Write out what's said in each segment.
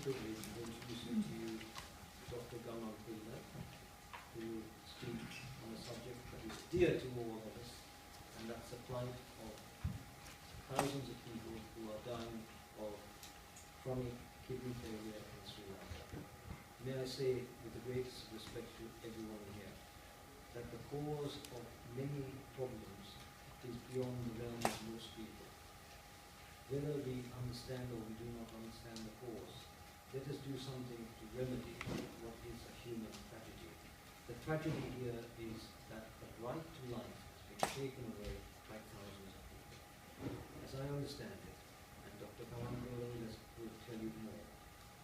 privilege of introducing to you Dr. Gammampila, who will speak on a subject that is dear to all of us, and that's the plight of thousands of people who are dying of chronic kidney failure in Sri Lanka. May I say, with the greatest respect to everyone here, that the cause of many problems is beyond the realm of most people. Whether we understand or we do not understand the cause, let us do something to remedy what is a human tragedy. The tragedy here is that the right to life has been taken away by thousands of people. As I understand it, and Dr. Kamal Gammampila will tell you more,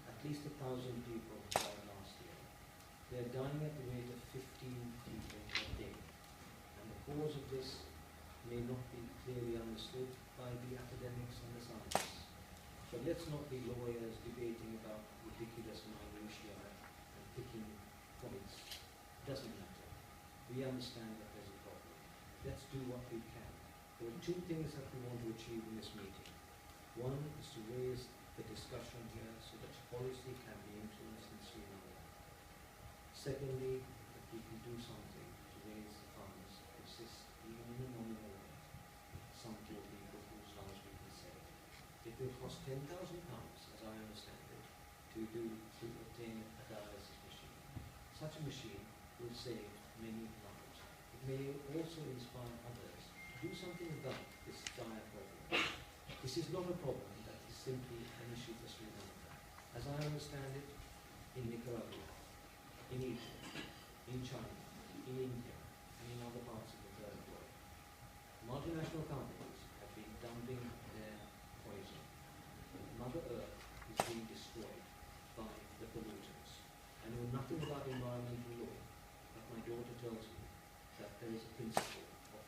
at least 1,000 people died last year. They are dying at the rate of 15 people a day. And the cause of this may not be clearly understood by the academics and the scientists. So let's not be lawyers debating about ridiculous minutiae and picking points. It doesn't matter. We understand that there's a problem. Let's do what we can. There are two things that we want to achieve in this meeting. One is to raise the discussion here so that policy can be influenced in Sri Lanka. Secondly, that we can do something to raise the funds to assist, even in a nominal way, some poor people whose lives we can save. It will cost £10,000, as I understand it, to obtain a dialysis machine. Such a machine will save many lives. It may also inspire others to do something about this dire problem. This is not a problem that is simply an issue for Sri Lanka. As I understand it, in Nicaragua, in Egypt, in China, in India, and in other parts of the third world, multinational companies have been dumping their poison. Mother Earth is being destroyed by the pollutants. I know nothing about environmental law, but my daughter tells me that there is a principle of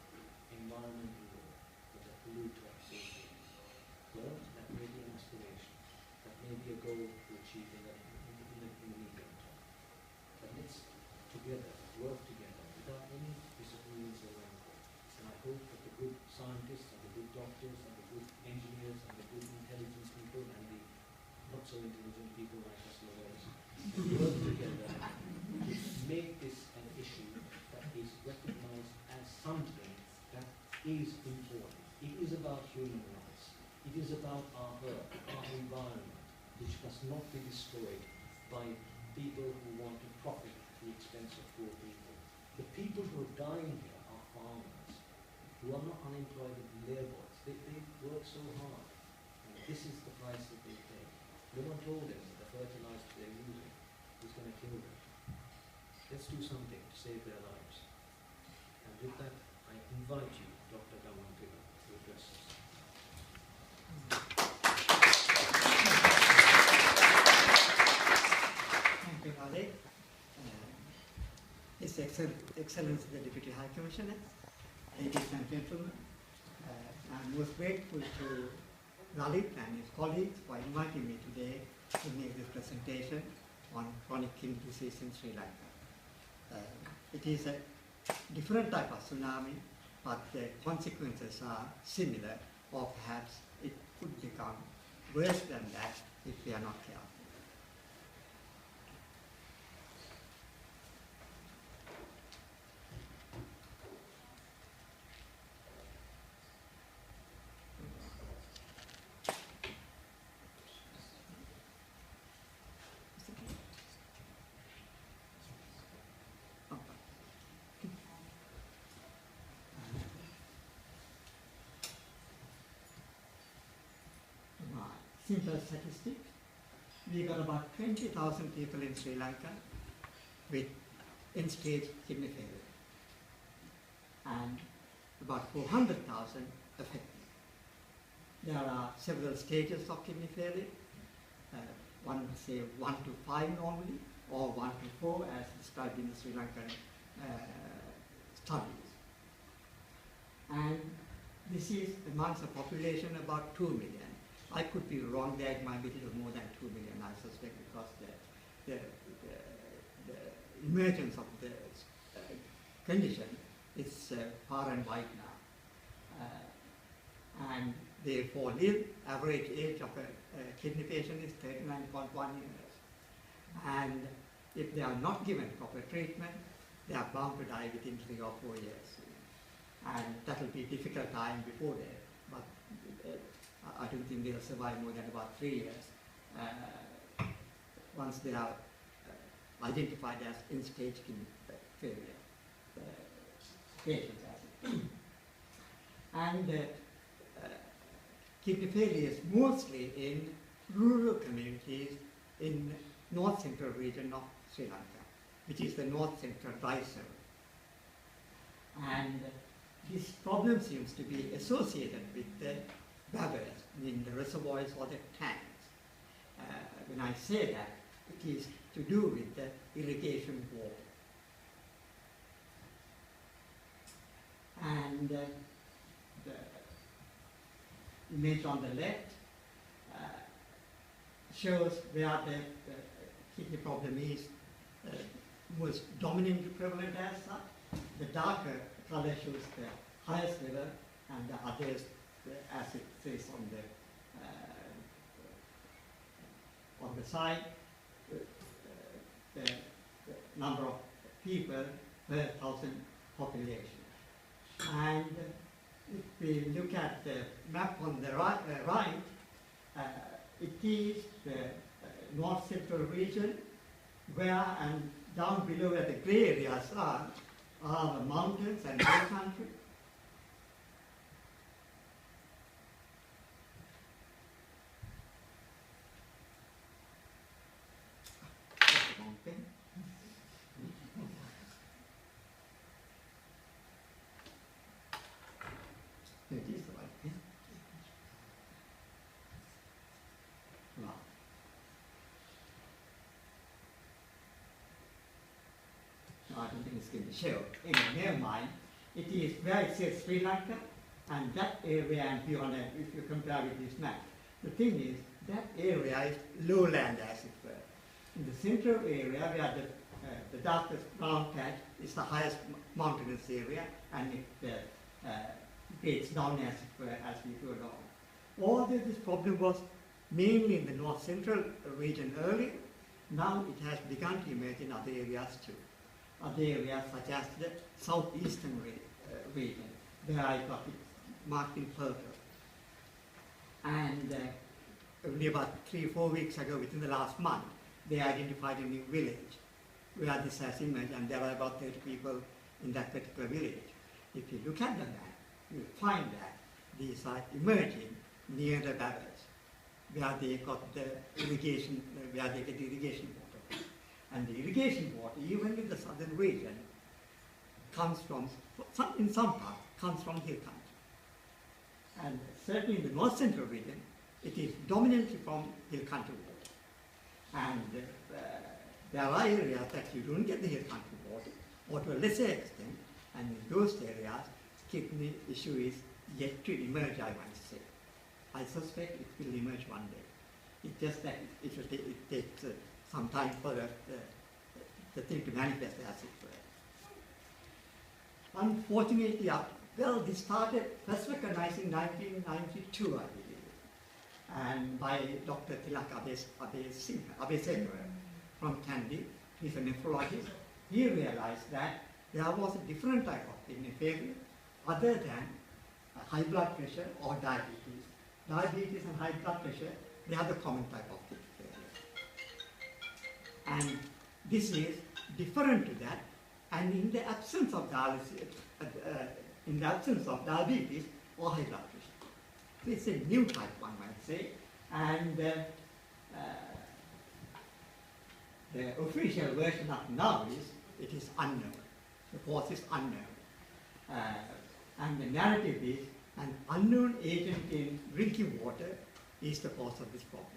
environmental law that a polluter is free. Well, that may be an aspiration. That may be a goal to achieve in the medium term. But let's together, work together, without any disagreements or rancor. And I hope that the good scientists and the good doctors and the good engineers and the good intelligent people and the not so intelligent people like us lawyers work together to make this an issue that is recognized as something that is important. It is about human rights. It is about our earth, our environment, which must not be destroyed by people who want to profit at the expense of poor people. The people who are dying here are farmers, who are not unemployed laborers. They work so hard. And this is the price that they pay. No one told them that the fertilizer they're using is going to kill them. Let's do something to save their lives. And with that, I invite you, Dr. Gammampila, to address us. Thank you, Alex. His Excellency the Deputy High Commissioner, ladies and gentlemen, I'm most grateful to Lalit and his colleagues for inviting me today to make this presentation on chronic kidney disease in Sri Lanka. It is a different type of tsunami, but the consequences are similar, or perhaps it could become worse than that if we are not careful. Simple statistic, we got about 20,000 people in Sri Lanka with end-stage kidney failure and about 400,000 affected. There are several stages of kidney failure, one would say 1 to 5 normally, or 1 to 4 as described in the Sri Lankan studies. And this is amongst a population about 2 million. I could be wrong there, it might be a little more than 2 million, I suspect, because the emergence of the condition is far and wide now. And they fall ill. Average age of a kidney patient is 39.1 years. And if they are not given proper treatment, they are bound to die within 3 or 4 years. And that will be a difficult time before that, but I don't think they'll survive more than about 3 years once they are identified as in-stage kidney failure patients. And kidney failure is mostly in rural communities in north-central region of Sri Lanka, which is the north-central dry zone. And this problem seems to be associated with the bavers, meaning the reservoirs or the tanks. When I say that, it is to do with the irrigation water. And the image on the left shows where the kidney problem is most dominantly prevalent as such. The darker color shows the highest level, and the others, as it says on the side, the number of people per 1,000 population. And if we look at the map on the right, it is the north central region where, and down below where the grey areas are the mountains and hill country. That's the wrong thing. It is the right thing. Wow. No, I don't think it's going to show. Anyway, never mind. It is where it says Sri Lanka, and that area and beyond, if you compare with this map. The thing is, that area is lowland, as it were. In the central area, where the darkest brown patch is the highest mountainous area, and it grades down, as it were, as we go along. Although this problem was mainly in the north central region earlier, now it has begun to emerge in other areas too. Other areas such as the southeastern region, where I got it marked in purple. And only about 3 or 4 weeks ago, within the last month, they identified a new village where this has emerged, and there are about 30 people in that particular village. If you look at the map, you'll find that these are emerging near the barriers, where they got the irrigation, where they get irrigation water. And the irrigation water, even in the southern region, comes from, in some parts, comes from hill country. And certainly in the north central region, it is dominantly from hill country water. And there are areas that you don't get the hill country water, or to a lesser extent, and in those areas, kidney issue is yet to emerge, I might say. I suspect it will emerge one day. It's just that it takes some time for the thing to manifest, as it were. Unfortunately, well, this started first recognized in 1992, I believe, and by Dr. Tilak Abesekar from Kandy. He's a nephrologist. He realized that there was a different type of kidney failure other than high blood pressure or diabetes. Diabetes and high blood pressure, they are the common type of kidney failure. And this is different to that, and in the absence of dialysis, in the absence of diabetes or high blood pressure. So it's a new type, one might say, and the official version up now is it is unknown. The cause is unknown. And the narrative is an unknown agent in drinking water is the cause of this problem.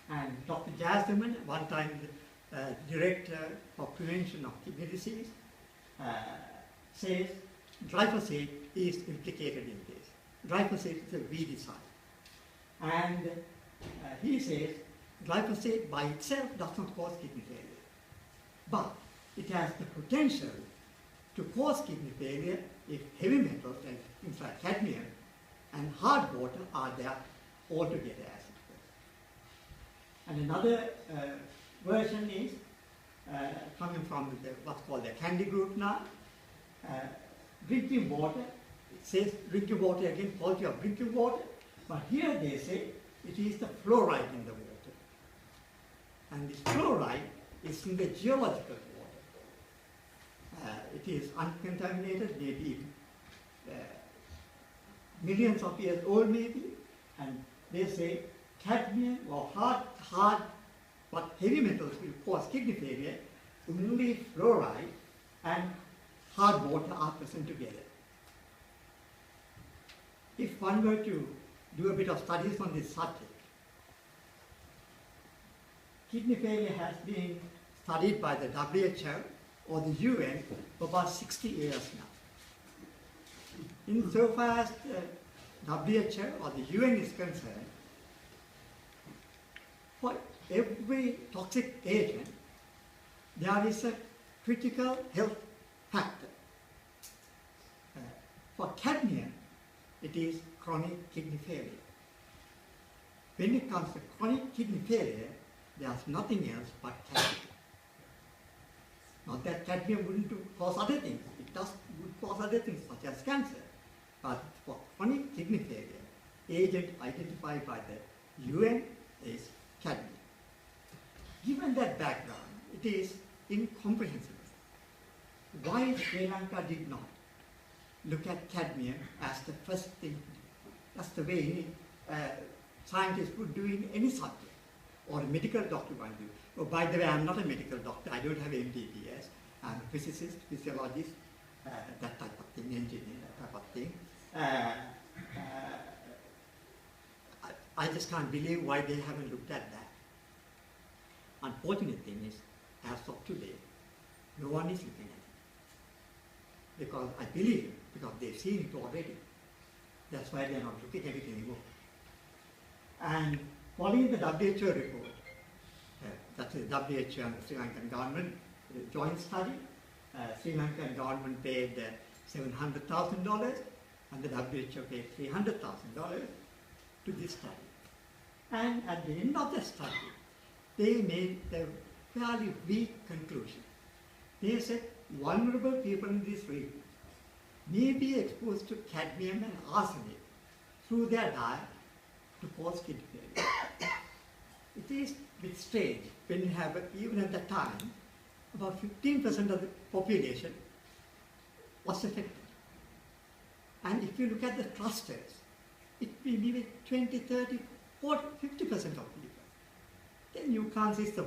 And Dr. Jasmine, one time director for prevention of kidney disease, says glyphosate is implicated in this. Glyphosate is a weedicide. And he says glyphosate by itself does not cause kidney failure, but it has the potential to cause kidney failure if heavy metals, and in fact cadmium, and hard water are there altogether as it were. And another version is coming from what's called the candy group now. Drinking water, it says drinking water again, quality of drinking water, but here they say it is the fluoride in the water. And this fluoride is in the geological water. It is uncontaminated, maybe millions of years old maybe, and they say cadmium or hard but heavy metals will cause kidney failure, only fluoride and hard water are present together. If one were to do a bit of studies on this subject, kidney failure has been studied by the WHO or the UN for about 60 years now. Insofar as the WHO or the UN is concerned, for every toxic agent, there is a critical health factor. For cadmium, it is chronic kidney failure. When it comes to chronic kidney failure, there's nothing else but cadmium. Not that cadmium wouldn't cause other things, it would cause other things such as cancer. But for chronic kidney failure, agent identified by the UN is cadmium. Given that background, it is incomprehensible why Sri Lanka did not look at cadmium as the first thing. That's the way scientists would do in any subject, or a medical doctor might do. Oh, by the way, I'm not a medical doctor, I don't have MBBS. I'm a physicist, physiologist, that type of thing, engineer, that type of thing. I just can't believe why they haven't looked at that. Unfortunate thing is, as of today, no one is looking at it. Because I believe, because they've seen it already. That's why they're not looking at it anymore. And following the WHO report, that's the WHO and the Sri Lankan government joint study, Sri Lankan government paid $700,000 and the WHO paid $300,000 to this study. And at the end of the study, they made a fairly weak conclusion. They said vulnerable people in this region may be exposed to cadmium and arsenic through their diet to cause kidney failure. It is a bit strange when you have, even at the time, about 15% of the population was affected. And if you look at the clusters, it may be with 20, 30, 40, 50% of people. Then you can't say the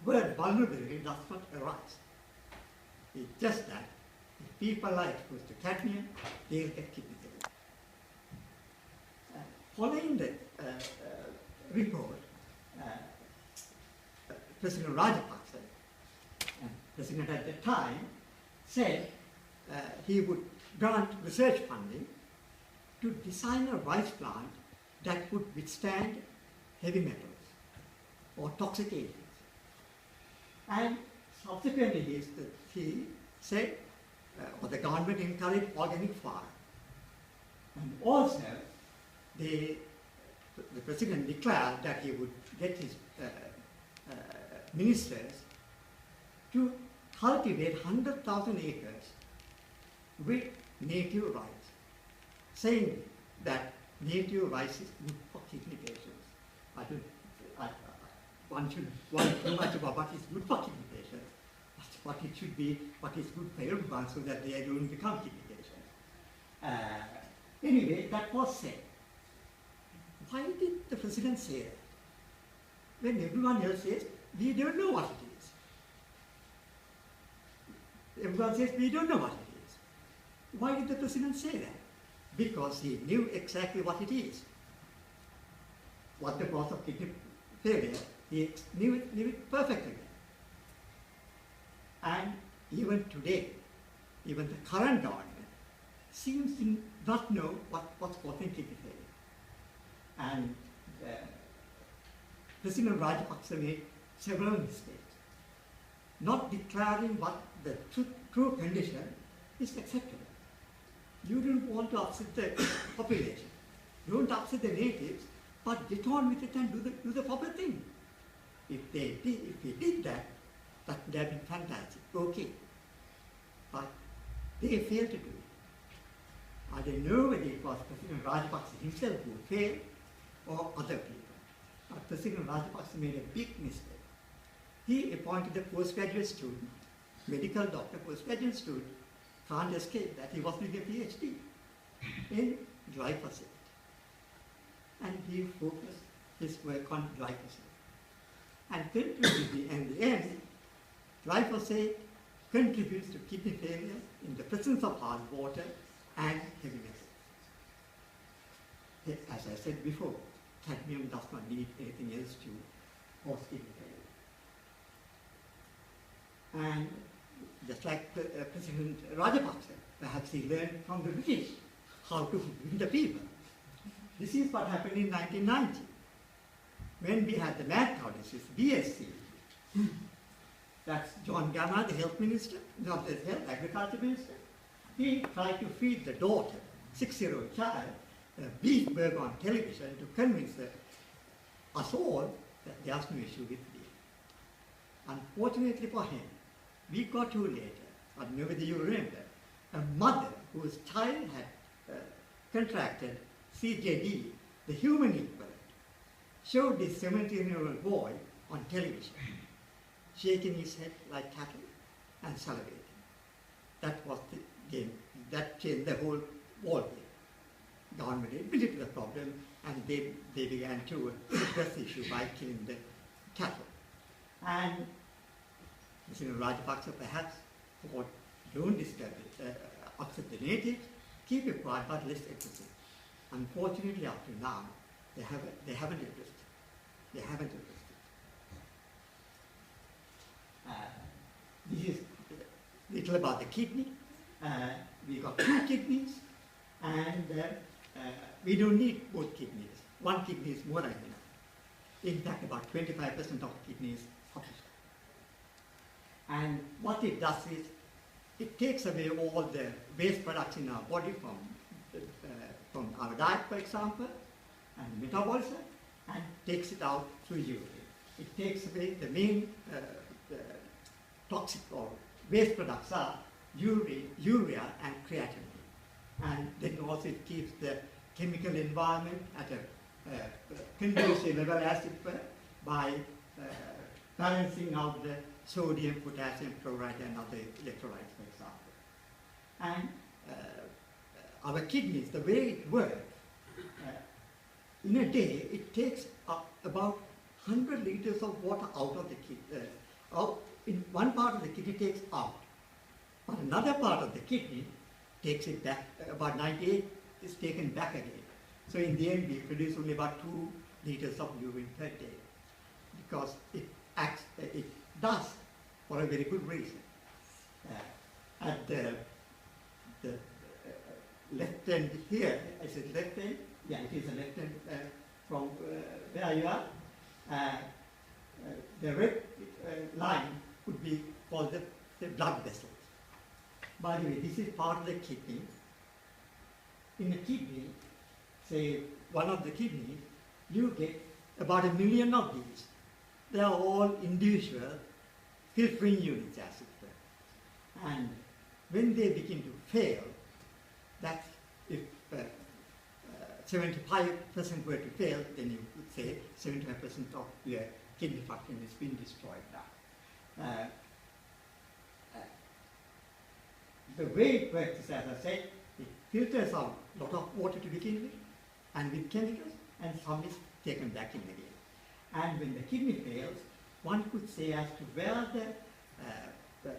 word vulnerability does not arise. It's just that if people are exposed to cadmium, they will get kidney failure. Following the report, President Rajapaksa, President at the time, said he would grant research funding to design a rice plant that would withstand heavy metals or toxic agents. And subsequently he said, or the government encouraged organic farming. And also, the president declared that he would get his ministers to cultivate 100,000 acres with native rice, saying that native rice is good for kidney patients. One should worry too much about what is good for kidney patients, what it should be, what is good for everyone, so that they don't become kidney patients. Anyway, that was said. Why did the president say that? When everyone else says, we don't know what it is. Everyone says, we don't know what it is. Why did the president say that? Because he knew exactly what it is. What the cause of kidney failure, he knew it perfectly. And even today, even the current government seems to not know what's causing kidney failure. And President Rajapaksa made several mistakes, not declaring what the true condition is acceptable. you don't want to upset the population. Don't upset the natives, but get on with it and do the proper thing. If we did that, that would have been fantastic. Okay. But they failed to do it. I don't know whether it was President Rajapaksa himself who failed or other people. But President Rajapaksa made a big mistake. He appointed a postgraduate student, medical doctor, postgraduate student, can't escape that. He was doing a PhD in glyphosate. And he focused his work on glyphosate. And concluded in the end, glyphosate contributes to kidney failure in the presence of hard water and heavy metals. As I said before, cadmium does not need anything else to cause kidney failure. And just like President Rajapaksa, perhaps he learned from the British how to win the people. This is what happened in 1990, when we had the mad cow disease, BSC. That's John Gamma, the health minister, not the health, agriculture minister. He tried to feed the daughter, 6-year-old child, beef burger on television to convince us all that there's no issue with beef. Unfortunately for him, a week or two later, I don't know whether you remember, a mother whose child had contracted CJD, the human equivalent, showed this 17-year-old boy on television, shaking his head like cattle and salivating. That was the game. That changed the whole ball game. Government admitted the problem, and they began to address the issue by killing the cattle. And President Rajapaksa perhaps thought, don't disturb it, upset the natives, keep it quiet, but let's address it. Unfortunately, up to now, they haven't addressed it. They haven't addressed it. This is little about the kidney. We got 2 kidneys, and we don't need both kidneys. 1 kidney is more than enough. In fact, about 25% of kidneys sufficient. And what it does is, it takes away all the waste products in our body from our diet, for example, and metabolism, and takes it out through urine. It takes away the main toxic or waste products are urea and creatinine. And then also it keeps the chemical environment at a conducive level, as it were, by balancing out the sodium, potassium, chloride, and other electrolytes, for example. And our kidneys, the way it works, in a day, it takes about 100 liters of water out of the kidney. In one part of the kidney takes out, but another part of the kidney takes it back, about 98 is taken back again. So in the end, we produce only about 2 liters of urine per day, because it does for a very good reason. At the left end here, is it left end? Yeah, it is a left end from where you are. The red line would be called the blood vessels. By the way, this is part of the kidney. In a kidney, say one of the kidneys, you get about 1 million of these. They are all individual filtering units, as it were. And when they begin to fail, that's if 75% were to fail, then you would say 75% of your kidney function has been destroyed now. The way it works is, as I said, it filters out a lot of water to begin with, and with chemicals, and some is taken back in again. And when the kidney fails, one could say as to where the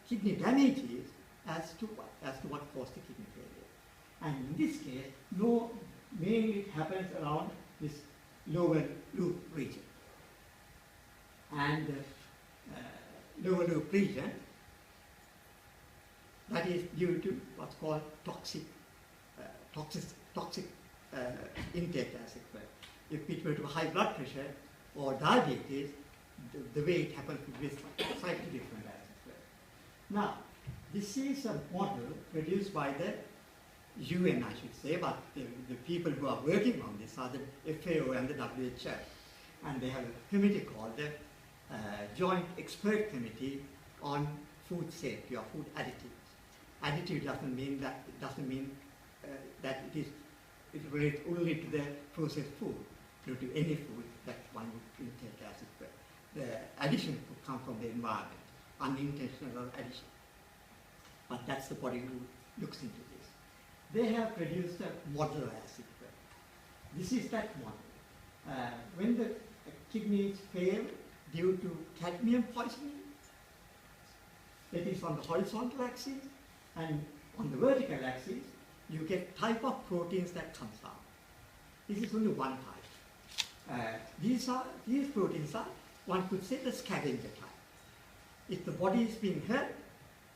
kidney damage is, as to what caused the kidney failure. And in this case, mainly it happens around this lower loop region. And lower loop region, that is due to what's called toxic intake, as it were. If it were to high blood pressure or diabetes, the way it happens would be slightly different, as it were. Now, This is a model produced by the UN, I should say, but the people who are working on this are the FAO and the WHO. And they have a committee called the Joint Expert Committee on Food Safety or Food Additives. Additive doesn't mean that it relates only to the processed food, due to any food that one would intake as it were. The addition could come from the environment, unintentional addition. But that's the body who looks into this. They have produced a model as it were. This is that model. When the kidneys fail due to cadmium poisoning, that is on the horizontal axis, and on the vertical axis, you get type of proteins that comes out. This is only one type. These proteins are, one could say, the scavenger type. If the body is being hurt,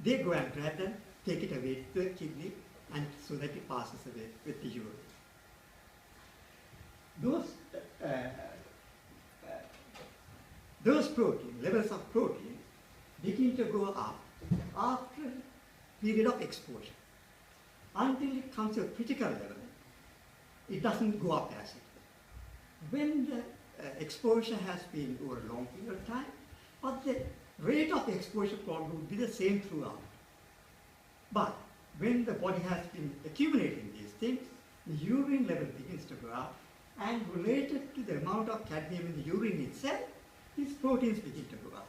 they go and grab them, take it away to the kidney, and so that it passes away with the urine. Those protein, levels of protein, begin to go up after a period of exposure. Until it comes to a critical level, it doesn't go up as it will. When the exposure has been over a long period of time, but the rate of exposure probably would be the same throughout. But when the body has been accumulating these things, the urine level begins to go up, and related to the amount of cadmium in the urine itself, these proteins begin to go up.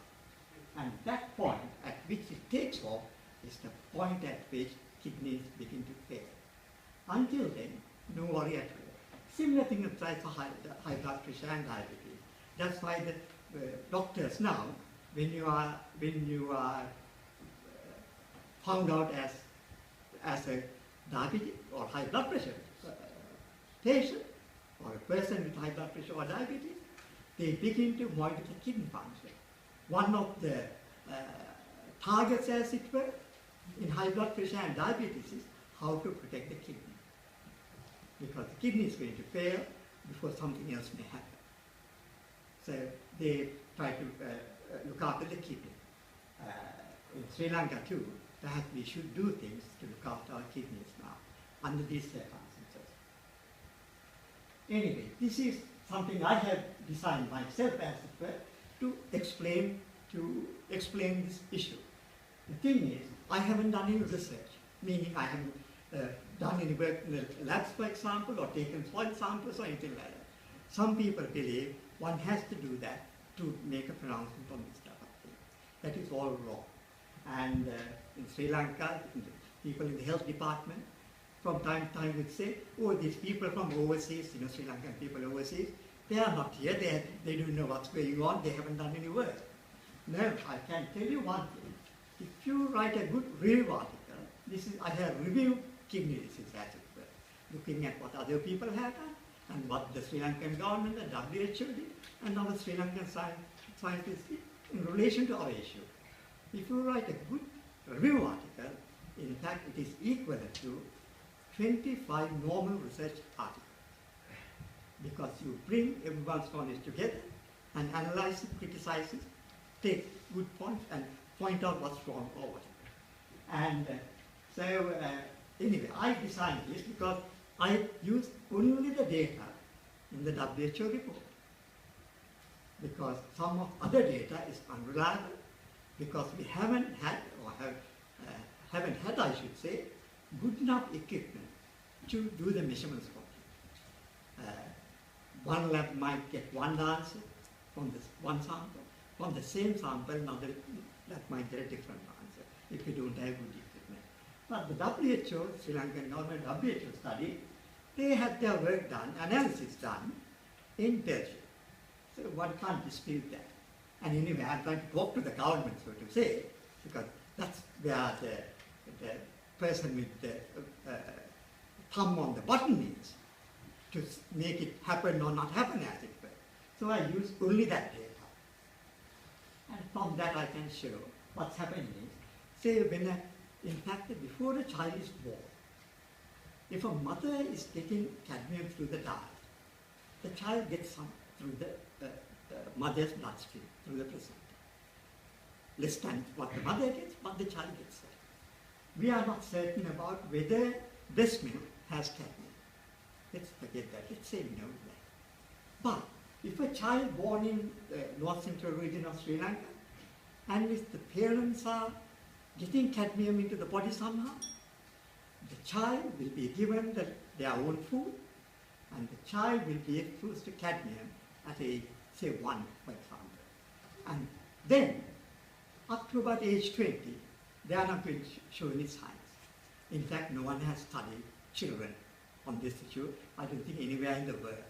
And that point at which it takes off is the point at which kidneys begin to fail. Until then, no worry at all. Similar thing applies for high blood pressure and diabetes. That's why the doctors now, when you are found out as a diabetic or high blood pressure patient, or a person with high blood pressure or diabetes, they begin to monitor the kidney function. One of the targets, as it were, in high blood pressure and diabetes is how to protect the kidney. Because the kidney is going to fail before something else may happen. So they try to look after the kidney. In Sri Lanka too, perhaps we should do things to look after our kidneys now, under these circumstances. Anyway, this is something I have designed myself, as it were, to explain this issue. The thing is, I haven't done any research, meaning I haven't done any work in the labs, for example, or taken soil samples or anything like that. Some people believe one has to do that to make a pronouncement on this type of thing. That is all wrong. And in Sri Lanka, people in the health department, from time to time would say, oh, these people from overseas, Sri Lankan people overseas, they are not here, they don't know what's going on, they haven't done any work. No, I can tell you one thing. If you write a good review article, I have reviewed kidney disease, as it were, looking at what other people have done, and what the Sri Lankan government, the WHO did, and our Sri Lankan scientists did in relation to our issue. If you write a good review article, in fact it is equivalent to 25 normal research articles. Because you bring everyone's knowledge together and analyze it, criticize it, take good points and point out what's wrong or whatever. And anyway, I designed this because I used only the data in the WHO report. Because some of other data is unreliable, because we haven't had, I should say, good enough equipment to do the measurements properly. One lab might get one answer from this one sample. From the same sample, another lab might get a different answer if you don't have good equipment. But the WHO, Sri Lankan government WHO study, they had their work done, analysis done in Belgium. So one can't dispute that. And anyway, I'm trying to talk to the government, so to say, because that's where the person with the thumb on the button is, to make it happen or not happen, as it were. So I use only that data. And from that I can show what's happening is, say in fact, before a child is born, if a mother is taking cadmium through the diet, the child gets some through the mother's bloodstream, through the placenta. Less than what the mother gets, but the child gets it. we are not certain about whether breast milk has cadmium. Let's forget that. Let's say no to that. But if a child born in the north central region of Sri Lanka, and if the parents are getting cadmium into the body somehow, the child will be given their own food, and the child will be exposed to cadmium at age, say, 1, for example. And then, up to about age 20, they are not going to show any signs. In fact, no one has studied children on this issue. I don't think anywhere in the world.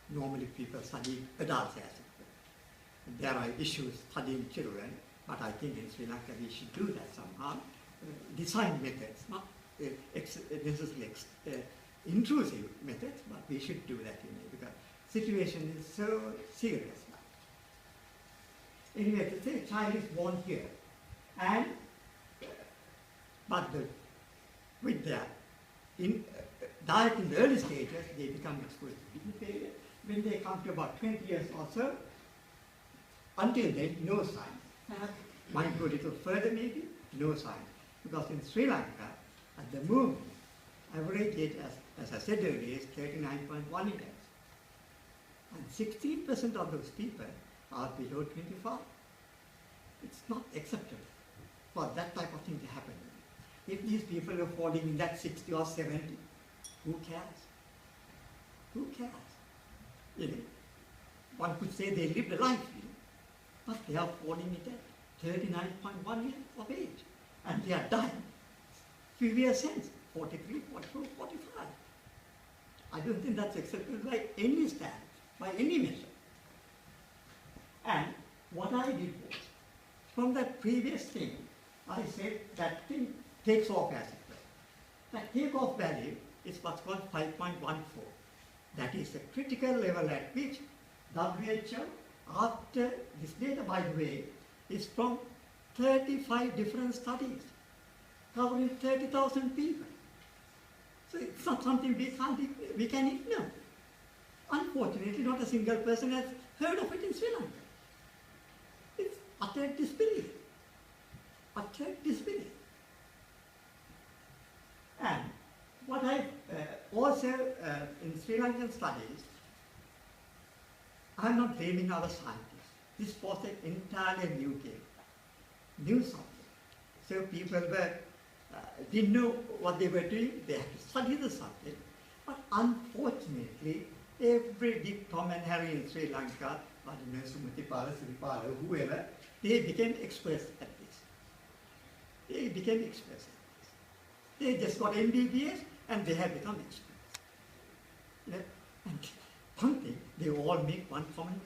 Normally people study adults as it were. There are issues studying children, but I think in Sri Lanka we should do that somehow. Design methods, not necessarily intrusive methods, but we should do that because the situation is so serious now. Anyway, to say a child is born here, and but with their diet in the early stages, they become exposed to kidney failure. When they come to about 20 years or so, until then, no signs. Might go a little further maybe, no signs. Because in Sri Lanka, at the moment, average age, as I said earlier, is 39.1 years. And 16% of those people are below 25. It's not acceptable for that type of thing to happen. If these people are falling in that 60 or 70, who cares? Who cares? You know, one could say they lived a life, you know, but they are falling in that 39.1 years of age, and they are dying few years since, 43, 44, 45. I don't think that's acceptable by any standard, by any measure. And what I did was, from that previous thing, I said that thing takes off as it were. That take-off value is what's called 5.14. That is the critical level at which WHO, after this data, by the way, is from 35 different studies, covering 30,000 people. So it's not something we can ignore. Unfortunately, not a single person has heard of it in Sri Lanka. It's utter disbelief. Utter disbelief. And what I also, in Sri Lankan studies, I'm not blaming our scientists. This was an entirely new game, new subject. So people didn't know what they were doing. They had to study the subject. But unfortunately, every Dick, Tom and Harry in Sri Lanka, I don't know, Sumati, Sripala, whoever, they became experts at this. They became experts at this. They just got MBBS and they have become experts. You know? And one thing, they all make one common